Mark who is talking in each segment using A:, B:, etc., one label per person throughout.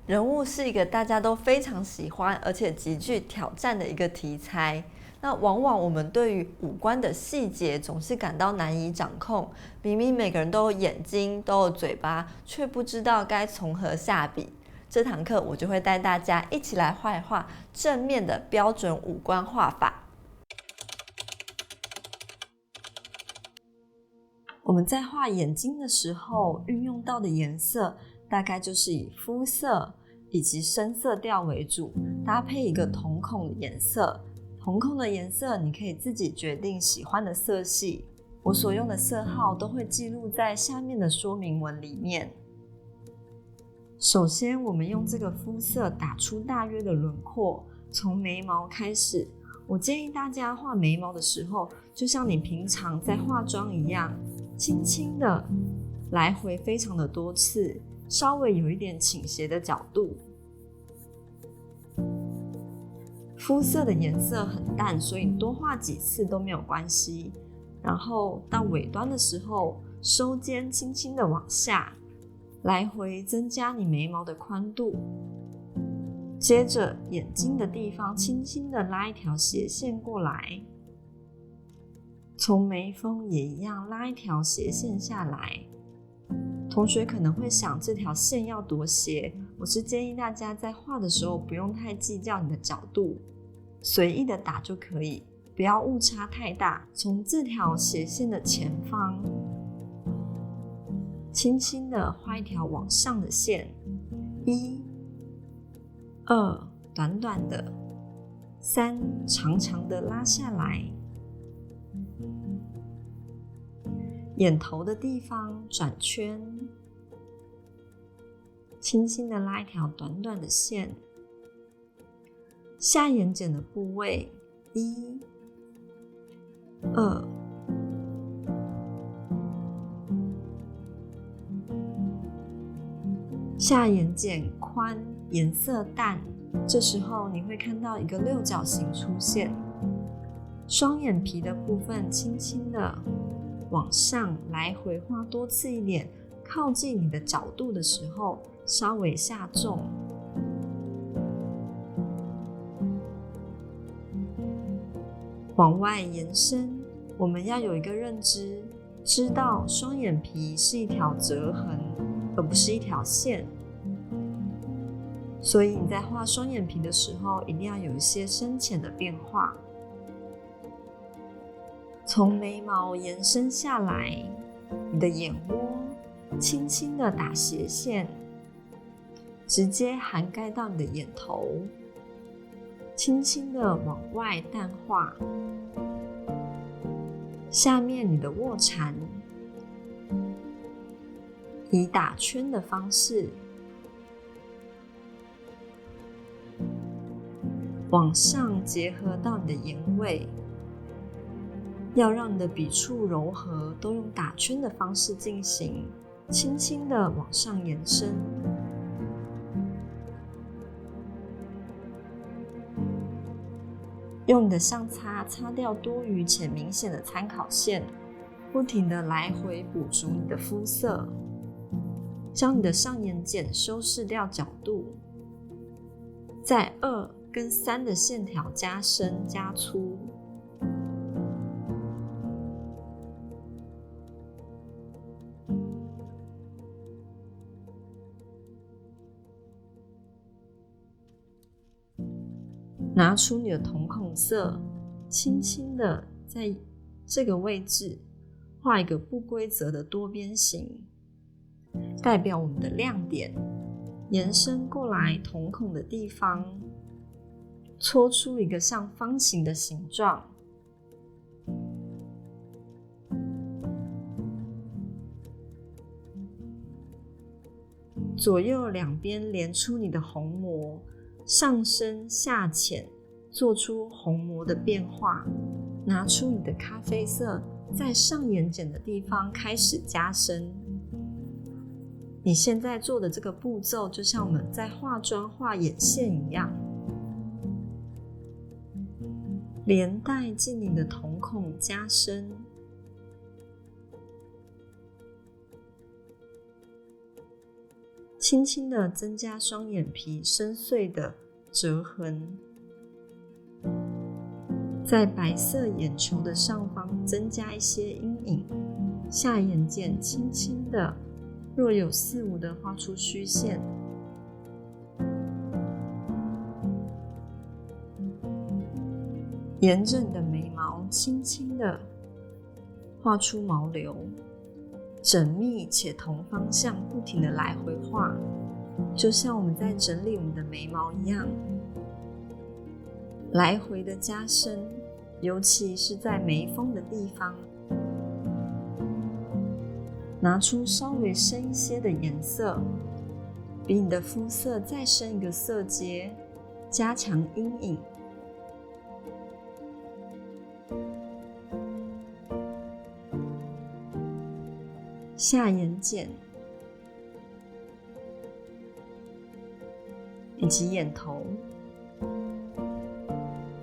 A: 人物是一个大家都非常喜欢，而且极具挑战的一个题材。那往往我们对于五官的细节总是感到难以掌控，明明每个人都有眼睛，都有嘴巴，却不知道该从何下笔。这堂课我就会带大家一起来画一画正面的标准五官画法。我们在画眼睛的时候，运用到的颜色大概就是以肤色以及深色调为主，搭配一个瞳孔的颜色。瞳孔的颜色你可以自己决定喜欢的色系，我所用的色号都会记录在下面的说明文里面。首先我们用这个肤色打出大约的轮廓，从眉毛开始。我建议大家画眉毛的时候，就像你平常在化妆一样，轻轻的来回非常的多次，稍微有一点倾斜的角度。肤色的颜色很淡，所以多画几次都没有关系。然后到尾端的时候，收尖轻轻的往下，来回增加你眉毛的宽度。接着眼睛的地方轻轻的拉一条斜线过来，从眉峰也一样拉一条斜线下来。同学可能会想，这条线要多斜？我是建议大家在画的时候不用太计较你的角度，随意的打就可以，不要误差太大。从这条斜线的前方轻轻的画一条往上的线，1、2短短的，3长长的拉下来。眼头的地方转圈，轻轻的拉一条短短的线。下眼睑的部位，1、2。下眼睑宽，颜色淡，这时候你会看到一个六角形出现。双眼皮的部分轻轻的往上来回画多次一点，靠近你的角度的时候稍微下重。往外延伸，我们要有一个认知，知道双眼皮是一条折痕，而不是一条线。所以你在画双眼皮的时候，一定要有一些深浅的变化。从眉毛延伸下来，你的眼窝轻轻的打斜线，直接涵盖到你的眼头，轻轻的往外淡化。下面你的卧蚕，以打圈的方式往上结合到你的眼尾，要让你的笔触柔和，都用打圈的方式进行，轻轻的往上延伸。用你的上擦擦掉多余且明显的参考线，不停的来回补足你的肤色，将你的上眼睑修饰掉角度，在2跟3的线条加深加粗。拿出你的瞳孔色，轻轻的在这个位置画一个不规则的多边形，代表我们的亮点。延伸过来瞳孔的地方，搓出一个像方形的形状。左右两边连出你的虹膜，上深下浅，做出虹膜的变化。拿出你的咖啡色，在上眼睑的地方开始加深。你现在做的这个步骤，就像我们在化妆画眼线一样，连带进你的瞳孔加深。轻轻的增加双眼皮深邃的折痕，在白色眼球的上方增加一些阴影，下眼睑轻轻的若有似无的画出虚线，沿着你的眉毛轻轻的画出毛流，缜密且同方向不停的来回画，就像我们在整理我们的眉毛一样，来回的加深，尤其是在眉峰的地方，拿出稍微深一些的颜色，比你的肤色再深一个色阶，加强阴影。下眼睑以及眼头，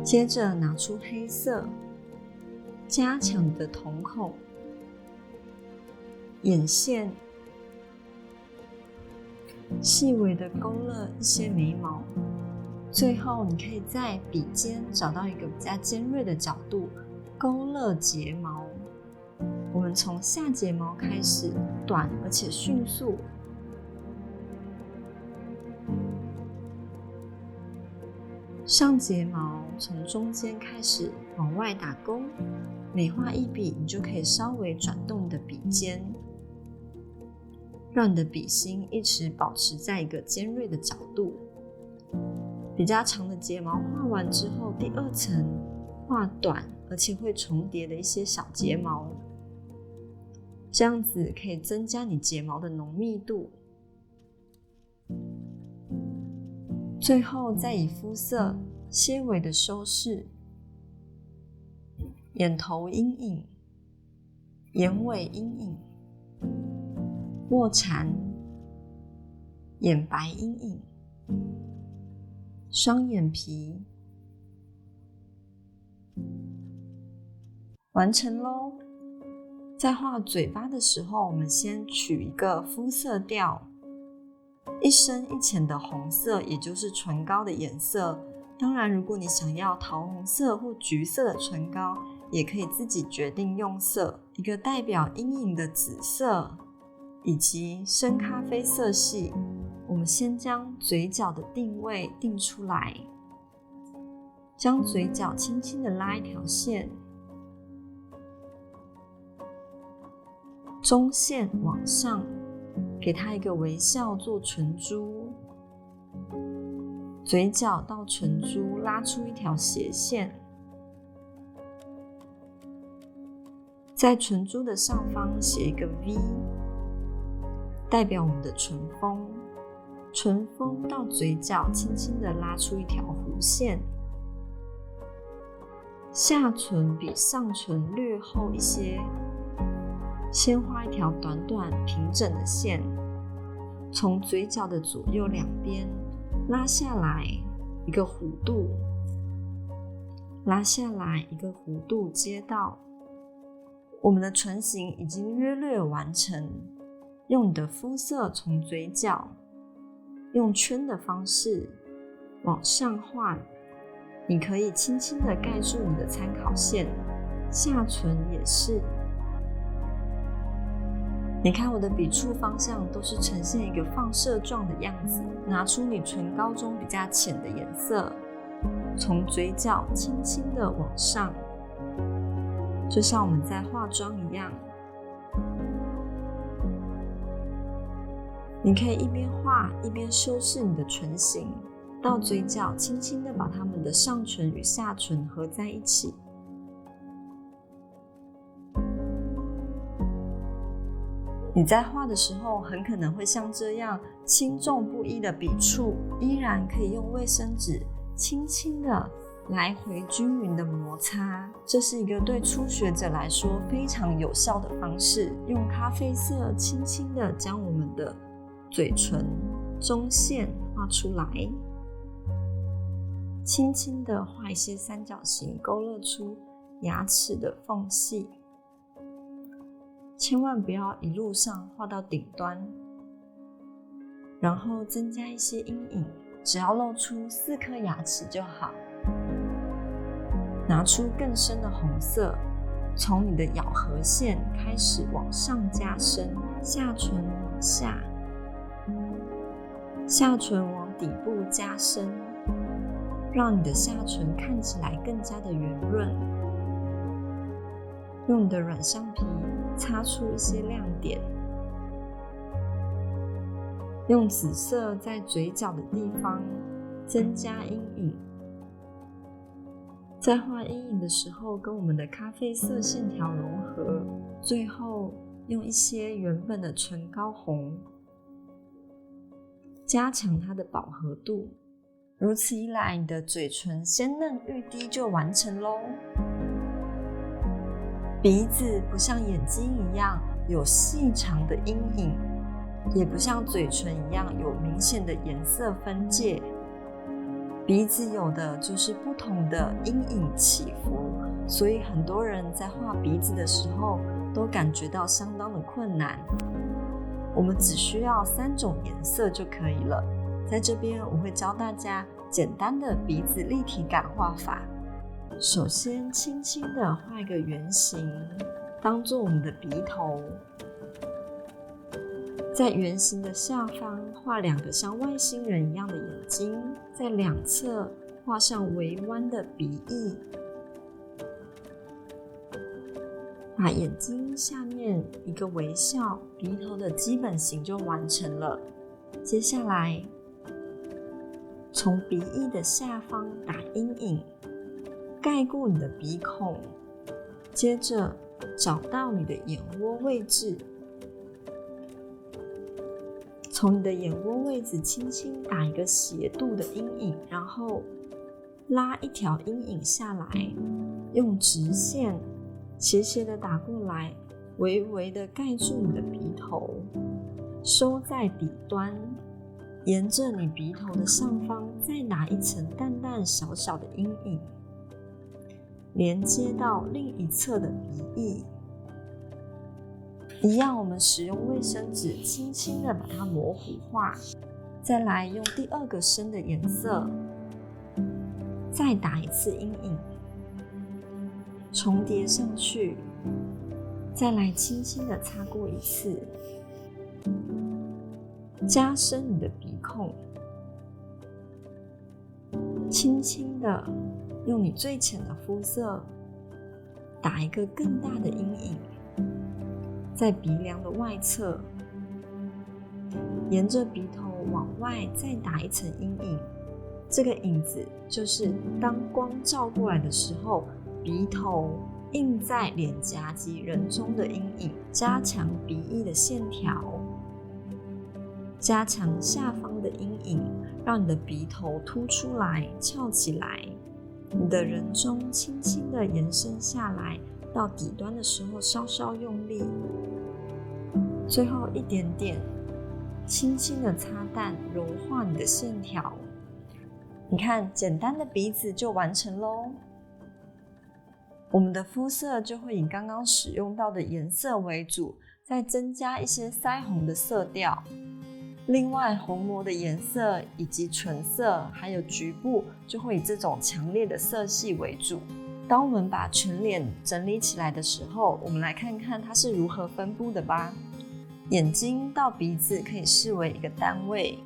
A: 接着拿出黑色，加强你的瞳孔、眼线，细微的勾勒一些眉毛。最后，你可以在笔尖找到一个比较尖锐的角度，勾勒睫毛。我们从下睫毛开始，短而且迅速。上睫毛从中间开始往外打勾，每画一笔，你就可以稍微转动你的笔尖，让你的笔芯一直保持在一个尖锐的角度。比较长的睫毛画完之后，第二层画短而且会重叠的一些小睫毛，这样子可以增加你睫毛的浓密度。最后再以肤色些微的修饰，眼头阴影、眼尾阴影、卧蚕、眼白阴影、双眼皮，完成咯。在画嘴巴的时候，我们先取一个肤色调，一深一浅的红色，也就是唇膏的颜色。当然，如果你想要桃红色或橘色的唇膏，也可以自己决定用色。一个代表阴影的紫色，以及深咖啡色系。我们先将嘴角的定位定出来，将嘴角轻轻的拉一条线，中线往上，给它一个微笑做唇珠，嘴角到唇珠拉出一条斜线，在唇珠的上方写一个 V， 代表我们的唇峰。唇峰到嘴角轻轻的拉出一条弧线，下唇比上唇略厚一些，先画一条短短平整的线，从嘴角的左右两边拉下来一个弧度，拉下来一个弧度，接到我们的唇形已经约略完成。用你的肤色从嘴角用圈的方式往上画，你可以轻轻的盖住你的参考线，下唇也是。你看我的笔触方向都是呈现一个放射状的样子，拿出你唇膏中比较浅的颜色，从嘴角轻轻的往上，就像我们在化妆一样。你可以一边画一边修饰你的唇形，到嘴角轻轻的把它们的上唇与下唇合在一起。你在画的时候很可能会像这样轻重不一的笔触，依然可以用卫生纸轻轻的来回均匀的摩擦，这是一个对初学者来说非常有效的方式。用咖啡色轻轻的将我们的嘴唇中线画出来，轻轻的画一些三角形，勾勒出牙齿的缝隙，千万不要一路上画到顶端。然后增加一些阴影，只要露出4颗牙齿就好。拿出更深的红色，从你的咬合线开始往上加深，下唇往下，下唇往底部加深，让你的下唇看起来更加的圆润。用你的软橡皮擦出一些亮点，用紫色在嘴角的地方增加阴影。在画阴影的时候，跟我们的咖啡色线条融合，最后用一些原本的唇膏红加强它的饱和度。如此一来，你的嘴唇鲜嫩欲滴就完成咯。鼻子不像眼睛一样有细长的阴影，也不像嘴唇一样有明显的颜色分界。鼻子有的就是不同的阴影起伏，所以很多人在画鼻子的时候都感觉到相当的困难。我们只需要3种颜色就可以了。在这边我会教大家简单的鼻子立体感画法。首先轻轻的画一个圆形，当做我们的鼻头。在圆形的下方画2个像外星人一样的眼睛，在两侧画上微弯的鼻翼，把眼睛下面一个微笑，鼻头的基本形就完成了。接下来从鼻翼的下方打阴影，盖过你的鼻孔，接着找到你的眼窝位置，从你的眼窝位置轻轻打一个斜度的阴影，然后拉一条阴影下来，用直线斜斜的打过来，微微的盖住你的鼻头，收在底端，沿着你鼻头的上方再打一层淡淡小小的阴影，连接到另一侧的鼻翼。一样，我们使用卫生纸轻轻的把它模糊化，再来用第2个深的颜色再打一次阴影，重叠上去，再来轻轻的擦过一次，加深你的鼻孔，轻轻的用你最浅的肤色打一个更大的阴影，在鼻梁的外侧，沿着鼻头往外再打一层阴影。这个影子就是当光照过来的时候，鼻头映在脸颊及人中的阴影，加强鼻翼的线条，加强下方的阴影，让你的鼻头凸出来翘起来，你的人中轻轻的延伸下来，到底端的时候稍稍用力，最后一点点轻轻的擦淡，柔化你的线条。你看，简单的鼻子就完成咯。我们的肤色就会以刚刚使用到的颜色为主，再增加一些腮红的色调。另外，虹膜的颜色以及唇色还有局部就会以这种强烈的色系为主。当我们把全脸整理起来的时候，我们来看看它是如何分布的吧。眼睛到鼻子可以视为一个单位，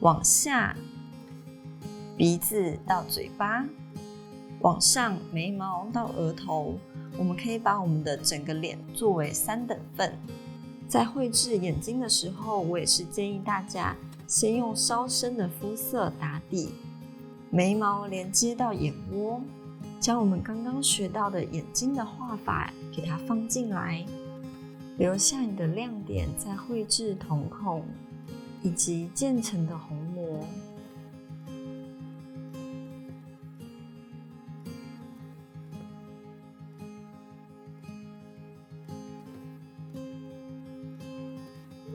A: 往下鼻子到嘴巴，往上眉毛到额头，我们可以把我们的整个脸作为3等份。在绘制眼睛的时候，我也是建议大家先用稍深的肤色打底，眉毛连接到眼窝，将我们刚刚学到的眼睛的画法给它放进来，留下你的亮点，再绘制瞳孔以及渐层的虹膜。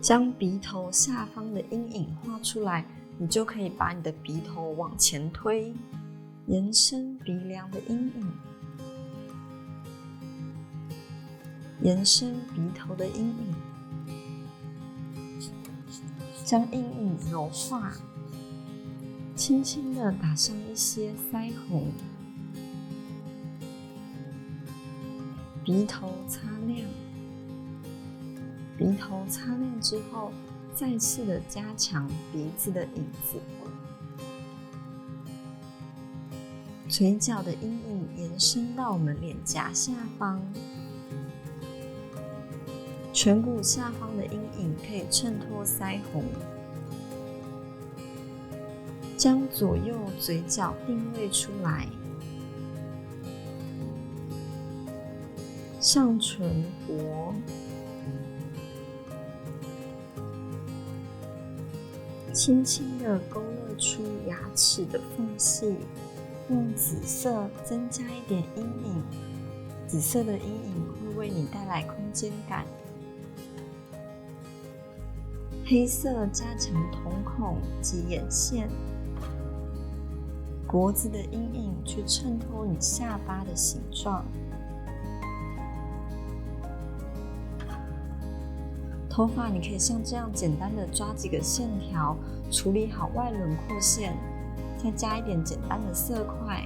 A: 将鼻头下方的阴影画出来，你就可以把你的鼻头往前推，延伸鼻梁的阴影，延伸鼻头的阴影，将阴影柔化，轻轻地打上一些腮红，鼻头擦亮。鼻头擦亮之后，再次的加强鼻子的影子。嘴角的阴影延伸到我们脸颊下方，颧骨下方的阴影可以衬托腮红。将左右嘴角定位出来，上唇薄，轻轻地勾勒出牙齿的缝隙，用紫色增加一点阴影。紫色的阴影会为你带来空间感。黑色加强瞳孔及眼线，脖子的阴影去衬托你下巴的形状。头发你可以像这样简单的抓几个线条，处理好外轮廓线，再加一点简单的色块，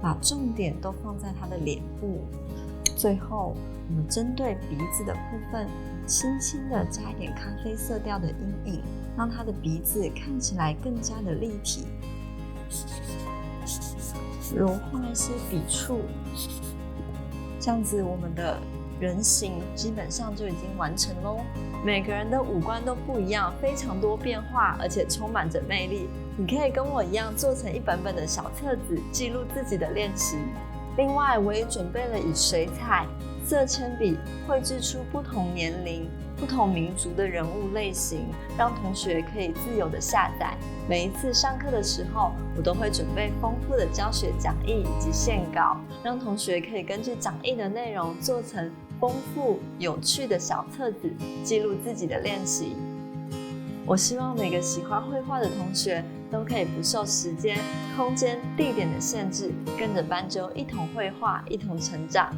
A: 把重点都放在它的脸部。最后，我们针对鼻子的部分，轻轻的加一点咖啡色调的阴影，让它的鼻子看起来更加的立体。柔化一些笔触，这样子我们的人形基本上就已经完成咯。每个人的五官都不一样，非常多变化，而且充满着魅力。你可以跟我一样做成一本本的小册子，记录自己的练习。另外，我也准备了以水彩、色铅笔绘制出不同年龄、不同民族的人物类型，让同学可以自由的下载。每一次上课的时候，我都会准备丰富的教学讲义以及线稿，让同学可以根据讲义的内容做成丰富有趣的小册子，记录自己的练习。我希望每个喜欢绘画的同学都可以不受时间、空间、地点的限制，跟着斑鸠一同绘画，一同成长。